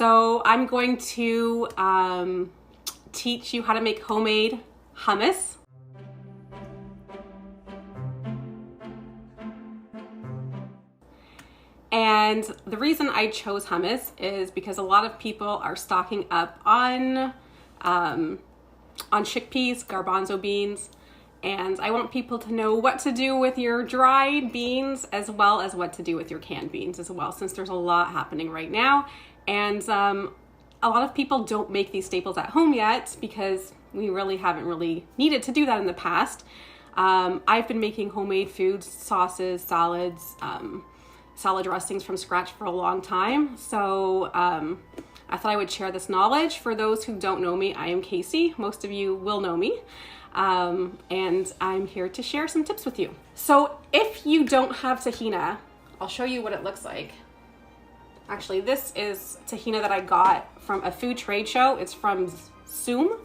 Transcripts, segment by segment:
So I'm going to teach you how to make homemade hummus. And the reason I chose hummus is because a lot of people are stocking up on chickpeas, garbanzo beans, and I want people to know what to do with your dry beans as well as what to do with your canned beans as well, since there's a lot happening right now. And a lot of people don't make these staples at home yet because we really haven't needed to do that in the past. I've been making homemade foods, sauces, salads, salad dressings from scratch for a long time. So I thought I would share this knowledge. For those who don't know me, I am Casey. Most of you will know me. And I'm here to share some tips with you. So if you don't have tahini, I'll show you what it looks like. Actually, this is tahini that I got from a food trade show. It's from Zoom,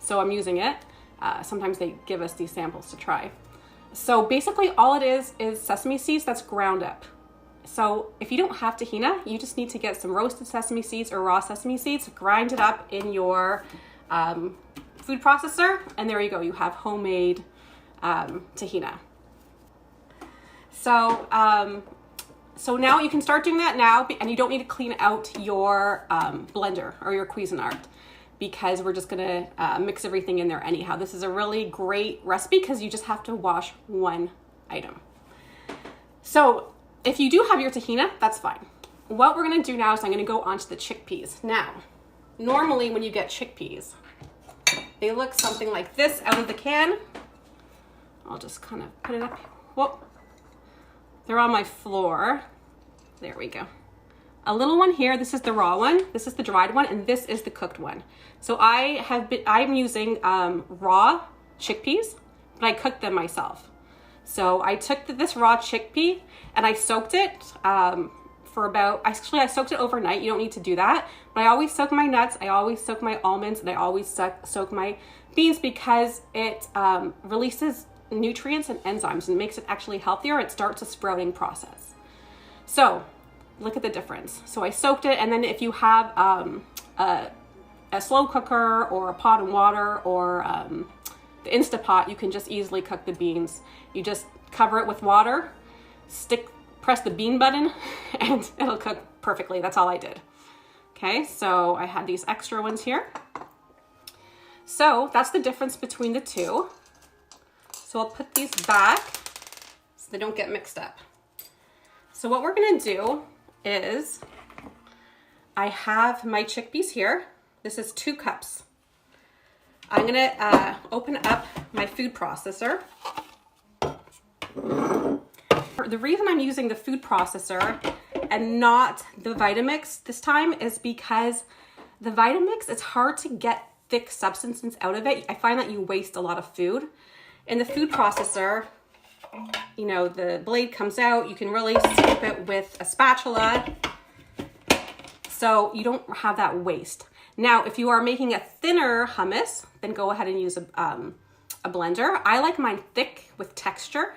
so I'm using it. Sometimes they give us these samples to try. So basically all it is sesame seeds that's ground up. So if you don't have tahini, you just need to get some roasted sesame seeds or raw sesame seeds, grind it up in your food processor, and there you go, you have homemade tahini. So now you can start doing that now, and you don't need to clean out your blender or your Cuisinart, because we're just gonna mix everything in there anyhow. This is a really great recipe because you just have to wash one item. So if you do have your tahini, that's fine. What we're gonna do now is I'm gonna go onto the chickpeas. Now, normally when you get chickpeas, they look something like this out of the can. I'll just kind of put it up. Whoop. They're on my floor. There we go. A little one here, this is the raw one, this is the dried one, and this is the cooked one. So I'm using raw chickpeas, but I cooked them myself. So I took this raw chickpea and I soaked it for about, actually I soaked it overnight. You don't need to do that, but I always soak my nuts, I always soak my almonds, and I always soak my beans because it releases nutrients and enzymes and makes it actually healthier. It starts a sprouting process. So look at the difference. So I soaked it, and then if you have a slow cooker or a pot of water or the Instapot, you can just easily cook the beans. You just cover it with water, press the bean button, and it'll cook perfectly. That's all I did. Okay, so I had these extra ones here. So that's the difference between the two. So I'll put these back so they don't get mixed up. So what we're gonna do is, I have my chickpeas here. This is 2 cups. I'm gonna open up my food processor. The reason I'm using the food processor and not the Vitamix this time is because the Vitamix, it's hard to get thick substances out of it. I find that you waste a lot of food. In the food processor, you know, the blade comes out, you can really scoop it with a spatula, so you don't have that waste. Now, if you are making a thinner hummus, then go ahead and use a blender. I like mine thick with texture,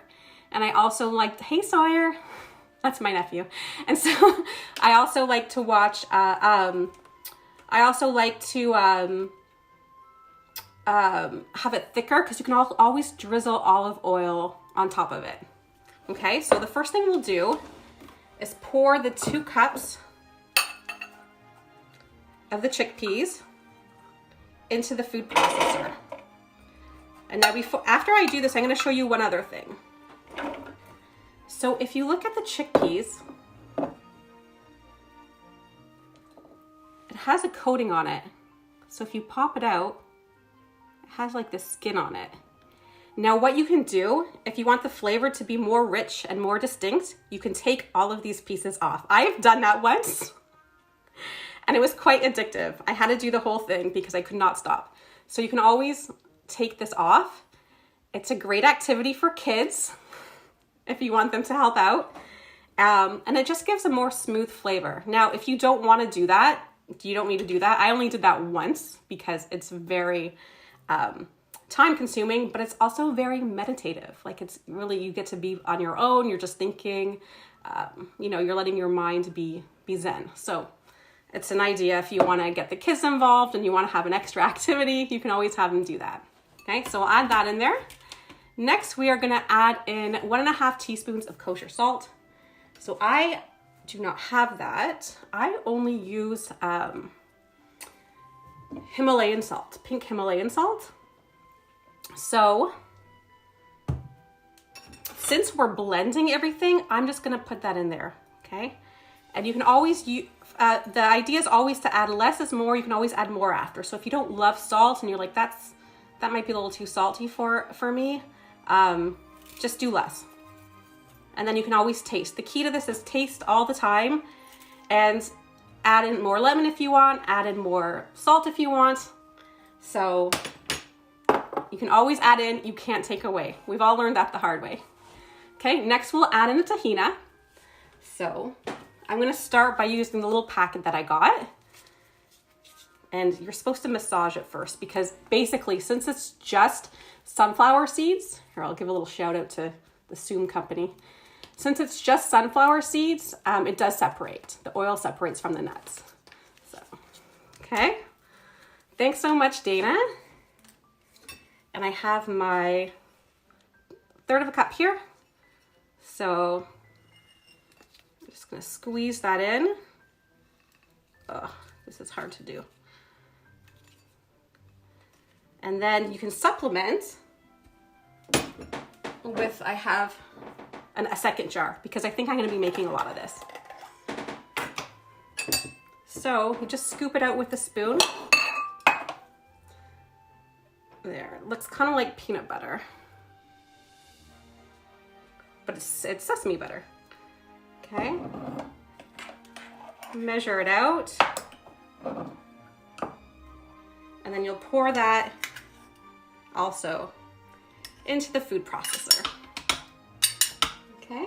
and I also like, hey Sawyer, that's my nephew. And so I also like to watch, have it thicker because you can always drizzle olive oil on top of it. Okay, so the first thing we'll do is pour the 2 cups of the chickpeas into the food processor. And now after I do this, I'm going to show you one other thing. So if you look at the chickpeas, it has a coating on it. So if you pop it out, it has like this skin on it. Now what you can do, if you want the flavor to be more rich and more distinct, you can take all of these pieces off. I've done that once and it was quite addictive. I had to do the whole thing because I could not stop. So you can always take this off. It's a great activity for kids if you want them to help out. And it just gives a more smooth flavor. Now, if you don't want to do that, you don't need to do that. I only did that once because it's very time consuming, but it's also very meditative. Like, it's really, you get to be on your own. You're just thinking, you know, you're letting your mind be zen. So it's an idea if you want to get the kids involved and you want to have an extra activity, you can always have them do that. Okay, so I'll add that in there. Next, we are going to add in 1.5 teaspoons of kosher salt. So I do not have that. I only use Himalayan salt, pink Himalayan salt. So since we're blending everything, I'm just going to put that in there. Okay, and you can always use, the idea is always to add less is more. You can always add more after. So if you don't love salt and you're like, that might be a little too salty for me, just do less. And then you can always taste. The key to this is taste all the time and add in more lemon if you want, add in more salt if you want. So you can always add in, you can't take away. We've all learned that the hard way. Okay, next we'll add in the tahini. So I'm gonna start by using the little packet that I got. And you're supposed to massage it first because basically, since it's just sunflower seeds, here, I'll give a little shout out to the Soom company. Since it's just sunflower seeds, it does separate. The oil separates from the nuts. So, okay. Thanks so much, Dana. And I have my 1/3 of a cup here. So I'm just gonna squeeze that in. Oh, this is hard to do. And then you can supplement with, I have a second jar because I think I'm gonna be making a lot of this. So you just scoop it out with a spoon. There, it looks kind of like peanut butter, but it's sesame butter. Okay, measure it out, and then you'll pour that also into the food processor. Okay,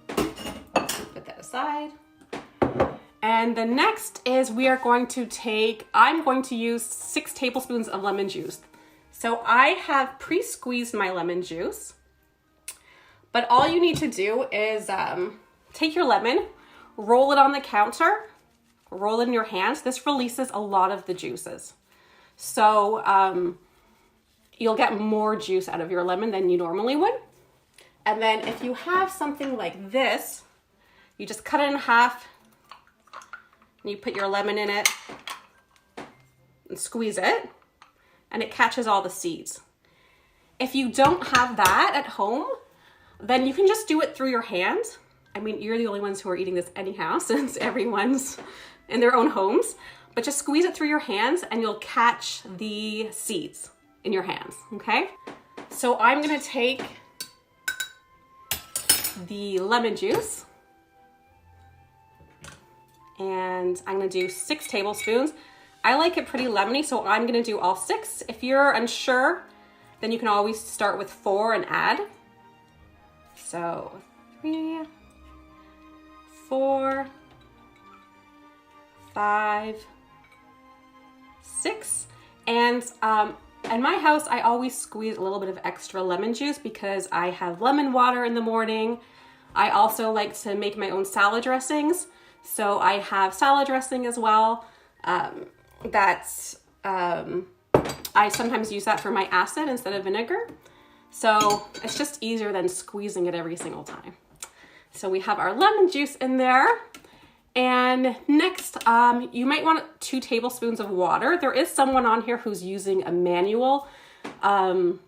put that aside. And the next is we are going to I'm going to use 6 tablespoons of lemon juice. So I have pre-squeezed my lemon juice, but all you need to do is take your lemon, roll it on the counter, roll it in your hands. This releases a lot of the juices. So you'll get more juice out of your lemon than you normally would. And then if you have something like this, you just cut it in half and you put your lemon in it and squeeze it, and it catches all the seeds. If you don't have that at home, then you can just do it through your hand. I mean, you're the only ones who are eating this anyhow, since everyone's in their own homes, but just squeeze it through your hands and you'll catch the seeds in your hands, okay? So I'm gonna take the lemon juice and I'm gonna do 6 tablespoons. I like it pretty lemony, so I'm gonna do all 6. If you're unsure, then you can always start with 4 and add. So 3, 4, 5, 6. And in my house, I always squeeze a little bit of extra lemon juice because I have lemon water in the morning. I also like to make my own salad dressings. So I have salad dressing as well. I sometimes use that for my acid instead of vinegar. So it's just easier than squeezing it every single time. So we have our lemon juice in there. And next, you might want 2 tablespoons of water. There is someone on here who's using a manual food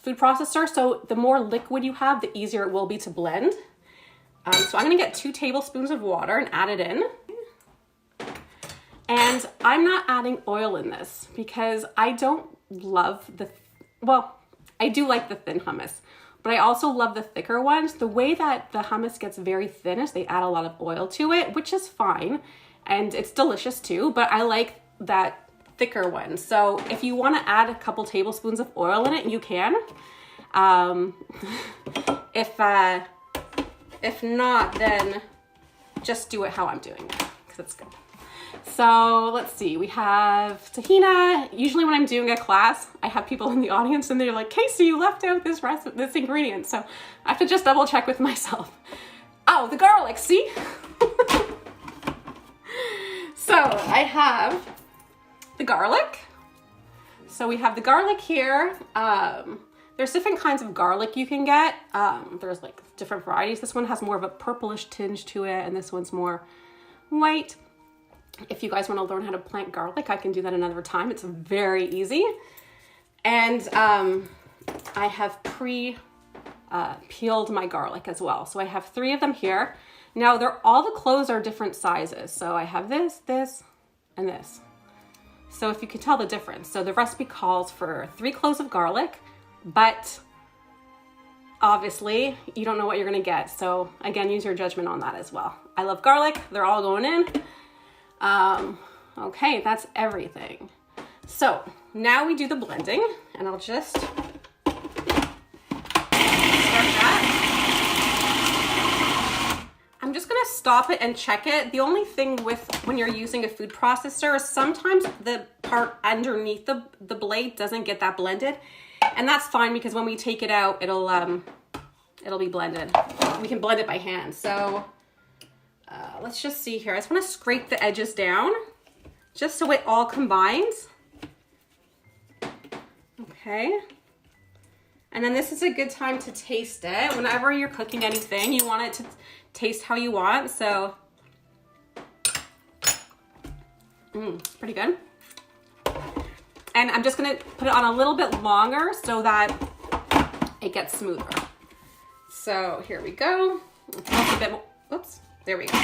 processor. So the more liquid you have, the easier it will be to blend. So I'm gonna get 2 tablespoons of water and add it in. And I'm not adding oil in this because I don't love I do like the thin hummus, but I also love the thicker ones. The way that the hummus gets very thin is they add a lot of oil to it, which is fine. And it's delicious too, but I like that thicker one. So if you wanna add a couple tablespoons of oil in it, you can. If not, then just do it how I'm doing it, because it's good. So let's see, we have tahini. Usually when I'm doing a class, I have people in the audience and they're like, Casey, you left out this ingredient. So I have to just double check with myself. Oh, the garlic, see? I have the garlic. So we have the garlic here. There's different kinds of garlic you can get. There's like different varieties. This one has more of a purplish tinge to it, and this one's more white. If you guys want to learn how to plant garlic, I can do that another time. It's very easy. And I have peeled my garlic as well. So I have 3 of them here. Now all the cloves are different sizes. So I have this, and this. So if you can tell the difference. So the recipe calls for 3 cloves of garlic, but obviously you don't know what you're gonna get. So again, use your judgment on that as well. I love garlic, they're all going in. Okay, that's everything. So now we do the blending, and I'll just start that. I'm just gonna stop it and check it. The only thing with when you're using a food processor is sometimes the part underneath the blade doesn't get that blended, and that's fine because when we take it out, it'll be blended. We can blend it by hand. So let's just see here. I just want to scrape the edges down just so it all combines. Okay. And then this is a good time to taste it. Whenever you're cooking anything, you want it to taste how you want. So, pretty good. And I'm just gonna put it on a little bit longer so that it gets smoother. So here we go. A bit more. Oops, there we go.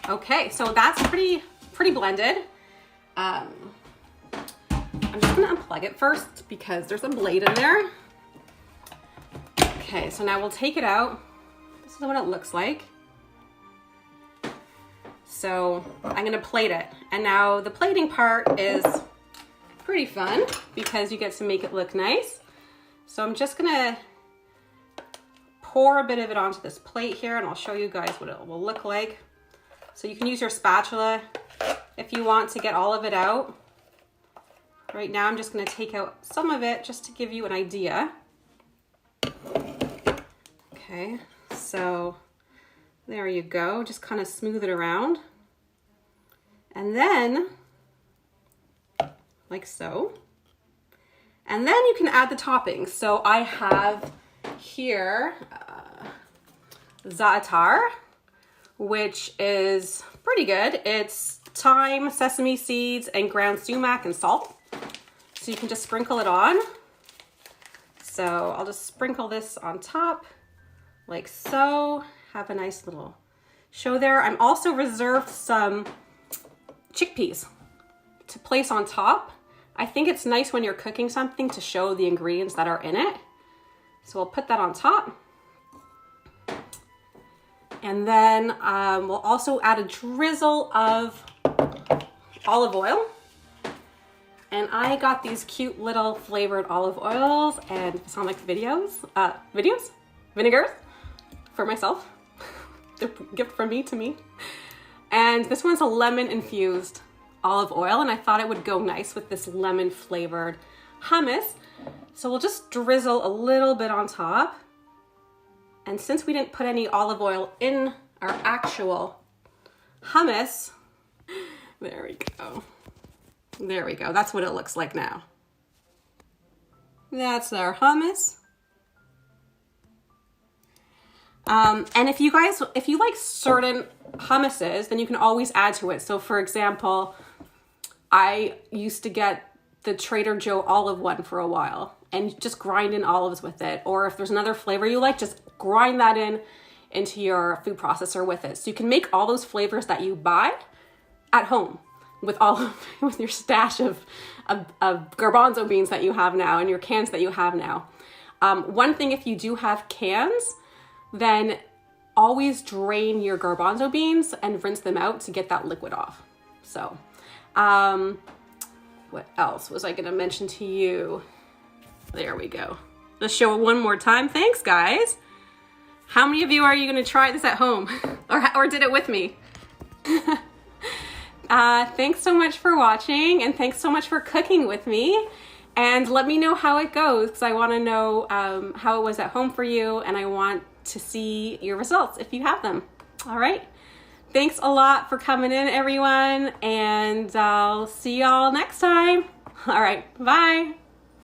Okay, so that's pretty blended. I'm just gonna unplug it first because there's a blade in there. Okay, so now we'll take it out. This is what it looks like. So I'm gonna plate it. And now the plating part is pretty fun because you get to make it look nice. So I'm just gonna pour a bit of it onto this plate here, and I'll show you guys what it will look like. So you can use your spatula if you want to get all of it out. Right now I'm just going to take out some of it just to give you an idea. Okay, so there you go. Just kind of smooth it around. And then, like so. And then you can add the toppings. So I have here za'atar, which is pretty good. It's thyme, sesame seeds, and ground sumac and salt. So you can just sprinkle it on. So I'll just sprinkle this on top like so. Have a nice little show there. I'm also reserved some chickpeas to place on top. I think it's nice when you're cooking something to show the ingredients that are in it. So we'll put that on top. And then we'll also add a drizzle of olive oil. And I got these cute little flavored olive oils and Sonic vinegars for myself. They're a gift from me to me. And this one's a lemon infused olive oil, and I thought it would go nice with this lemon flavored hummus. So we'll just drizzle a little bit on top. And since we didn't put any olive oil in our actual hummus, there we go. There we go. That's what it looks like now. That's our hummus. And if you like certain hummuses, then you can always add to it. So for example, I used to get the Trader Joe olive one for a while and just grind in olives with it. Or if there's another flavor you like, just grind that into your food processor with it. So you can make all those flavors that you buy at home with with your stash of garbanzo beans that you have now and your cans that you have now. One thing, if you do have cans, then always drain your garbanzo beans and rinse them out to get that liquid off. So, what else was I gonna mention to you? There we go. Let's show it one more time. Thanks, guys. How many of you are you gonna try this at home or did it with me? Thanks so much for watching, and thanks so much for cooking with me. And let me know how it goes, because I want to know how it was at home for you, and I want to see your results if you have them. All right. Thanks a lot for coming in, everyone, and I'll see y'all next time. All right, bye.